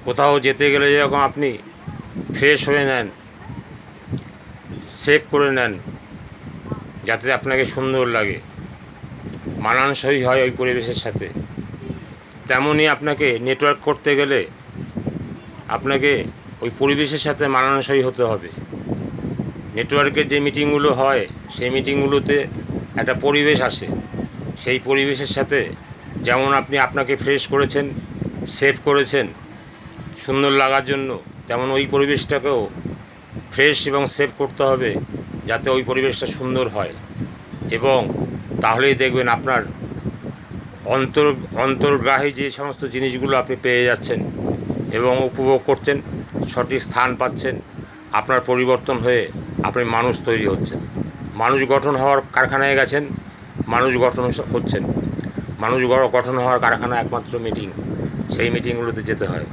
কোথাও যেতে গেলে যেরকম আপনি ফ্রেশ হয়ে নেন, সেভ করে নেন যাতে আপনাকে সুন্দর লাগে, মানানসই হয় ওই পরিবেশের সাথে, তেমনই আপনাকে নেটওয়ার্ক করতে গেলে আপনাকে ওই পরিবেশের সাথে মানানসই হতে হবে। নেটওয়ার্কের যে মিটিংগুলো হয় সেই মিটিংগুলোতে একটা পরিবেশ আসে, সেই পরিবেশের সাথে যেমন আপনি আপনাকে ফ্রেশ করেছেন, সেভ করেছেন সুন্দর লাগার জন্য, তেমন ওই পরিবেশটাকেও ফ্রেশ এবং সেভ করতে হবে যাতে ওই পরিবেশটা সুন্দর হয়। এবং তাহলেই দেখবেন আপনার অন্তর্গ্রাহী যে সমস্ত জিনিসগুলো আপনি পেয়ে যাচ্ছেন এবং উপভোগ করছেন, সঠিক স্থান পাচ্ছেন, আপনার পরিবর্তন হয়ে আপনি মানুষ তৈরি হচ্ছেন। মানুষ গঠন হওয়ার কারখানায় গেছেন, মানুষ গঠন হচ্ছেন। মানুষ গঠন হওয়ার কারখানা একমাত্র মিটিং, সেই মিটিংগুলোতে যেতে হয়।